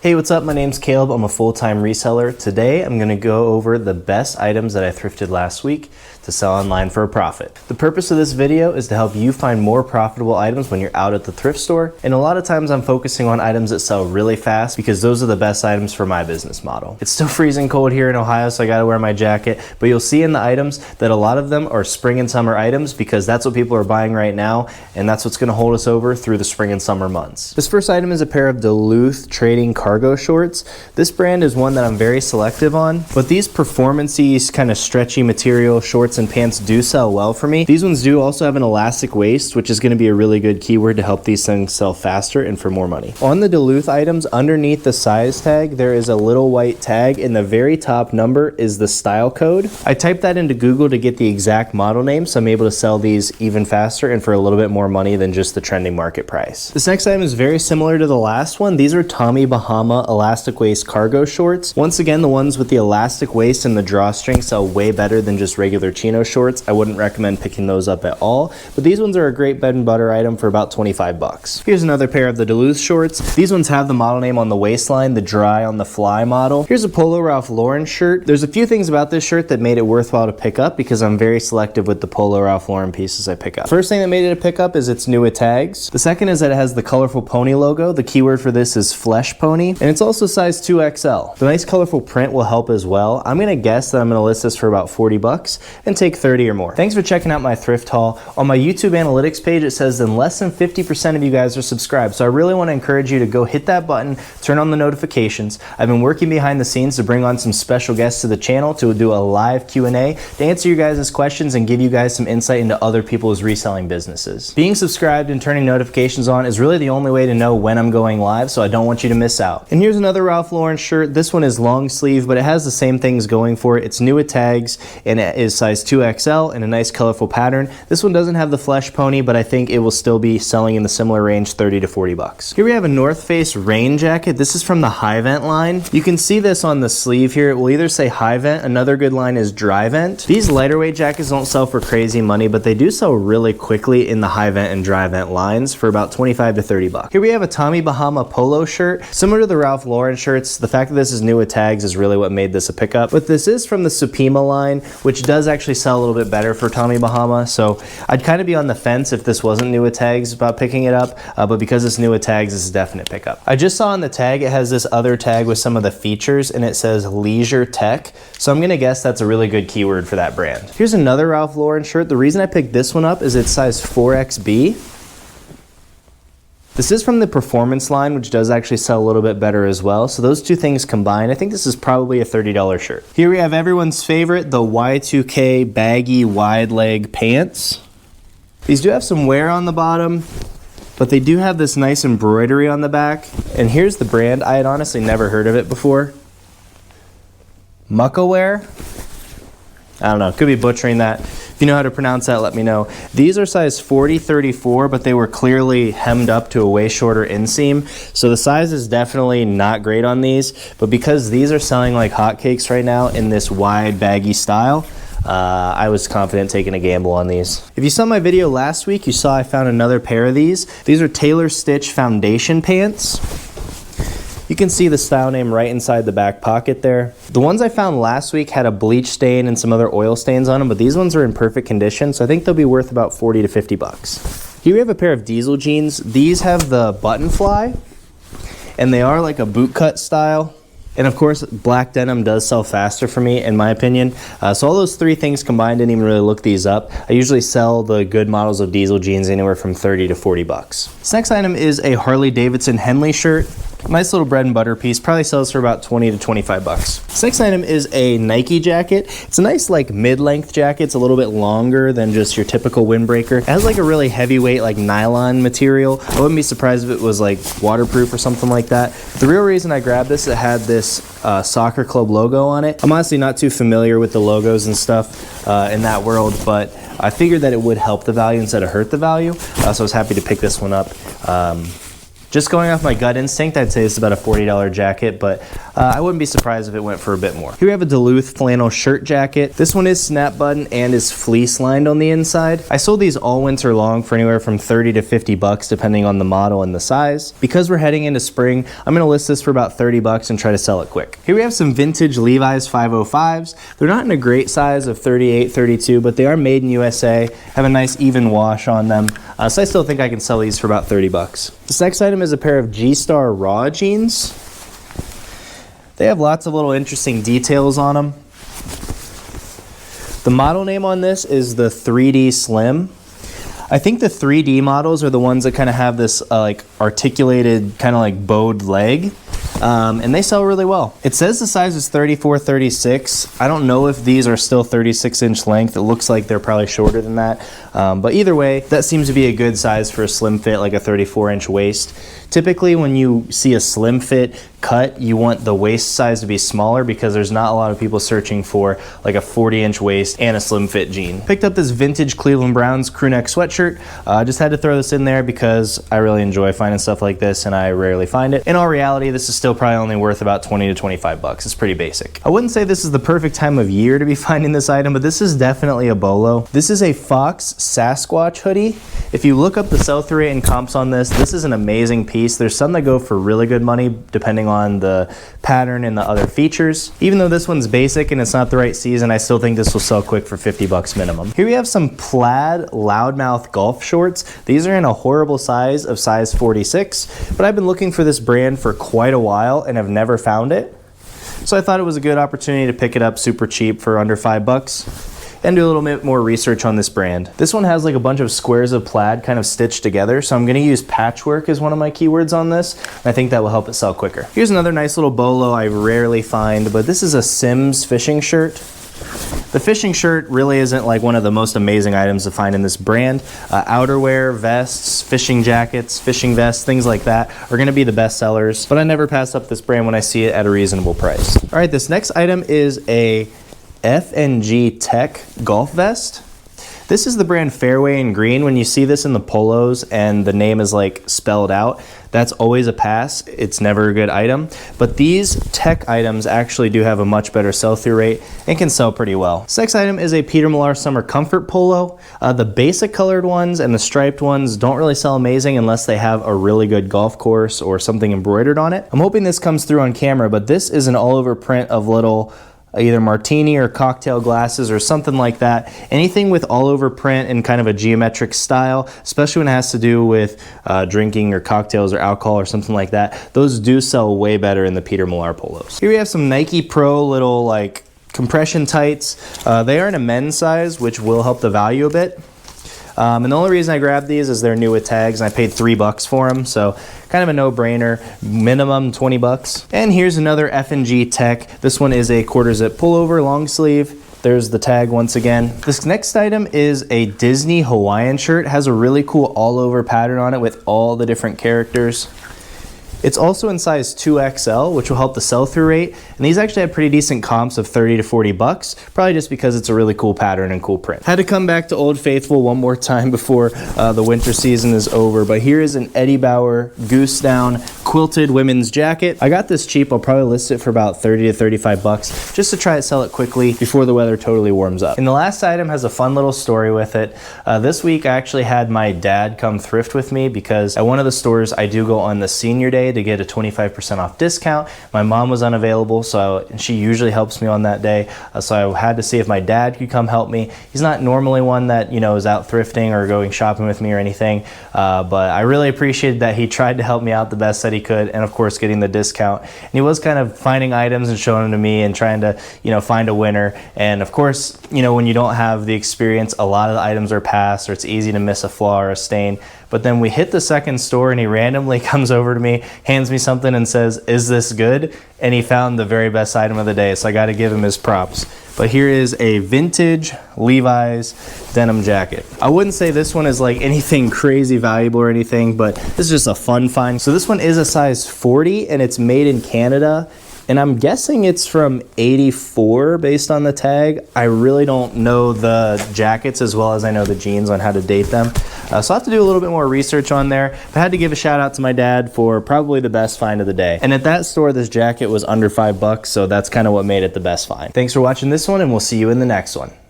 Hey, what's up? My name's Caleb. I'm a full-time reseller. Today, I'm gonna go over the best items that I thrifted last week to sell online for a profit. The purpose of this video is to help you find more profitable items when you're out at the thrift store. And a lot of times I'm focusing on items that sell really fast because those are the best items for my business model. It's still freezing cold here in Ohio, so I gotta wear my jacket, but you'll see in the items that a lot of them are spring and summer items because that's what people are buying right now, and that's what's gonna hold us over through the spring and summer months. This first item is a pair of Duluth Trading cargo shorts. This brand is one that I'm very selective on, but these performance-y kind of stretchy material shorts and pants do sell well for me. These ones do also have an elastic waist, which is going to be a really good keyword to help these things sell faster and for more money. On the Duluth items, underneath the size tag, there is a little white tag, and the very top number is the style code. I typed that into Google to get the exact model name, so I'm able to sell these even faster and for a little bit more money than just the trending market price. This next item is very similar to the last one. These are Tommy Bahama elastic waist cargo shorts. Once again, the ones with the elastic waist and the drawstring sell way better than just regular chino shorts. I wouldn't recommend picking those up at all, but these ones are a great bed and butter item for about 25 bucks. Here's another pair of the Duluth shorts. These ones have the model name on the waistline, the dry on the fly model. Here's a Polo Ralph Lauren shirt. There's a few things about this shirt that made it worthwhile to pick up because I'm very selective with the Polo Ralph Lauren pieces I pick up. First thing that made it a pickup is its new tags. The second is that it has the colorful pony logo. The keyword for this is flesh pony, and it's also size 2XL. The nice colorful print will help as well. I'm gonna guess that I'm gonna list this for about 40 bucks and take 30 or more. Thanks for checking out my thrift haul. On my YouTube analytics page, it says that less than 50% of you guys are subscribed. So I really wanna encourage you to go hit that button, turn on the notifications. I've been working behind the scenes to bring on some special guests to the channel to do a live Q&A to answer you guys' questions and give you guys some insight into other people's reselling businesses. Being subscribed and turning notifications on is really the only way to know when I'm going live, so I don't want you to miss out. And here's another Ralph Lauren shirt. This one is long sleeve, but it has the same things going for it. It's new with tags, and it is size 2XL in a nice colorful pattern. This one doesn't have the flesh pony, but I think it will still be selling in the similar range, 30 to 40 bucks. Here we have a North Face rain jacket. This is from the High Vent line. You can see this on the sleeve here. It will either say High Vent, another good line is Dry Vent. These lighter weight jackets don't sell for crazy money, but they do sell really quickly in the High Vent and Dry Vent lines for about 25 to 30 bucks. Here we have a Tommy Bahama polo shirt. Similar to the Ralph Lauren shirts, the fact that this is new with tags is really what made this a pickup. But this is from the Supima line, which does actually sell a little bit better for Tommy Bahama. So I'd kind of be on the fence if this wasn't new with tags about picking it up. But because it's new with tags, it's a definite pickup. I just saw on the tag, it has this other tag with some of the features and it says Leisure Tech. So I'm gonna guess that's a really good keyword for that brand. Here's another Ralph Lauren shirt. The reason I picked this one up is it's size 4XB. This is from the Performance line, which does actually sell a little bit better as well. So those two things combined, I think this is probably a $30 shirt. Here we have everyone's favorite, the Y2K baggy wide leg pants. These do have some wear on the bottom, but they do have this nice embroidery on the back. And here's the brand. I had honestly never heard of it before. Muckaware? I don't know, could be butchering that. If you know how to pronounce that, let me know. These are size 40-34, but they were clearly hemmed up to a way shorter inseam. So the size is definitely not great on these, but because these are selling like hotcakes right now in this wide baggy style, I was confident taking a gamble on these. If you saw my video last week, you saw I found another pair of these. These are Tailor Stitch foundation pants. You can see the style name right inside the back pocket there. The ones I found last week had a bleach stain and some other oil stains on them, but these ones are in perfect condition, so I think they'll be worth about 40 to 50 bucks. Here we have a pair of Diesel jeans. These have the button fly, and they are like a boot cut style. And of course, black denim does sell faster for me, in my opinion. So all those three things combined, didn't even really look these up. I usually sell the good models of Diesel jeans anywhere from 30 to 40 bucks. This next item is a Harley Davidson Henley shirt. Nice little bread and butter piece, probably sells for about 20 to 25 bucks. This next item is a Nike jacket. It's a nice like mid-length jacket. It's a little bit longer than just your typical windbreaker. It has like a really heavyweight like nylon material. I wouldn't be surprised if it was like waterproof or something like that. The real reason I grabbed this, it had this soccer club logo on it. I'm honestly not too familiar with the logos and stuff in that world, but I figured that it would help the value instead of hurt the value. So I was happy to pick this one up. Just going off my gut instinct, I'd say it's about a $40 jacket, but I wouldn't be surprised if it went for a bit more. Here we have a Duluth flannel shirt jacket. This one is snap button and is fleece lined on the inside. I sold these all winter long for anywhere from 30 to 50 bucks depending on the model and the size. Because we're heading into spring, I'm gonna list this for about 30 bucks and try to sell it quick. Here we have some vintage Levi's 505s. They're not in a great size of 38, 32, but they are made in USA, have a nice even wash on them. So I still think I can sell these for about 30 bucks. This next item is a pair of G-Star Raw jeans. They have lots of little interesting details on them. The model name on this is the 3D Slim. I think the 3D models are the ones that kind of have this like articulated kind of like bowed leg. And they sell really well. It says the size is 34, 36. I don't know if these are still 36-inch length. It looks like they're probably shorter than that. But either way, that seems to be a good size for a slim fit, like a 34-inch waist. Typically, when you see a slim fit cut, you want the waist size to be smaller because there's not a lot of people searching for like a 40-inch waist and a slim fit jean. Picked up this vintage Cleveland Browns crew neck sweatshirt. Just had to throw this in there because I really enjoy finding stuff like this and I rarely find it. In all reality, this is still probably only worth about 20 to 25 bucks. It's pretty basic. I wouldn't say this is the perfect time of year to be finding this item, but this is definitely a bolo. This is a Fox Sasquatch hoodie. If you look up the sell-through rate and comps on this, this is an amazing piece. There's some that go for really good money depending on the pattern and the other features. Even though this one's basic and it's not the right season, I still think this will sell quick for 50 bucks minimum. Here we have some plaid loudmouth golf shorts. These are in a horrible size of size 46, but I've been looking for this brand for quite a while and have never found it. So I thought it was a good opportunity to pick it up super cheap for under 5 bucks. And do a little bit more research on this brand. This one has like a bunch of squares of plaid kind of stitched together, so I'm gonna use patchwork as one of my keywords on this. I think that will help it sell quicker. Here's another nice little bolo I rarely find, but this is a Simms fishing shirt. The fishing shirt really isn't like one of the most amazing items to find in this brand. Outerwear, vests, fishing jackets, fishing vests, things like that are gonna be the best sellers, but I never pass up this brand when I see it at a reasonable price. All right, this next item is a F&G Tech golf vest. This is the brand Fairway and Green. When you see this in the polos and the name is like spelled out, that's always a pass. It's never a good item. But these tech items actually do have a much better sell-through rate and can sell pretty well. This next item is a Peter Millar Summer Comfort Polo. The basic colored ones and the striped ones don't really sell amazing unless they have a really good golf course or something embroidered on it. I'm hoping this comes through on camera, but this is an all-over print of little either martini or cocktail glasses or something like that. Anything with all over print and kind of a geometric style, especially when it has to do with drinking or cocktails or alcohol or something like that, those do sell way better in the Peter Millar polos. Here we have some Nike Pro little like compression tights. They are in a men's size, which will help the value a bit. And the only reason I grabbed these is they're new with tags and I paid 3 bucks for them. So kind of a no-brainer, minimum 20 bucks. And here's another F&G Tech. This one is a quarter zip pullover, long sleeve. There's the tag once again. This next item is a Disney Hawaiian shirt. It has a really cool all over pattern on it with all the different characters. It's also in size 2XL, which will help the sell-through rate. And these actually have pretty decent comps of 30 to 40 bucks, probably just because it's a really cool pattern and cool print. Had to come back to Old Faithful one more time before the winter season is over, but here is an Eddie Bauer Goose Down quilted women's jacket. I got this cheap. I'll probably list it for about 30 to 35 bucks just to try to sell it quickly before the weather totally warms up. And the last item has a fun little story with it. This week I actually had my dad come thrift with me because at one of the stores I do go on the senior day to get a 25% off discount. My mom was unavailable, so she usually helps me on that day. So I had to see if my dad could come help me. He's not normally one that, you know, is out thrifting or going shopping with me or anything, but I really appreciated that he tried to help me out the best that he could, and of course getting the discount. And he was kind of finding items and showing them to me and trying to, you know, find a winner. And of course, you know, when you don't have the experience, a lot of the items are passed or it's easy to miss a flaw or a stain. But then we hit the second store and he randomly comes over to me, hands me something and says, "Is this good?" And he found the very best item of the day, so I got to give him his props. But here is a vintage Levi's denim jacket. I wouldn't say this one is like anything crazy valuable or anything, but this is just a fun find. So this one is a size 40 and it's made in Canada. and I'm guessing it's from 84 based on the tag. I really don't know the jackets as well as I know the jeans on how to date them. So I'll have to do a little bit more research on there. But I had to give a shout out to my dad for probably the best find of the day. And at that store, this jacket was under $5, so that's kind of what made it the best find. Thanks for watching this one, and we'll see you in the next one.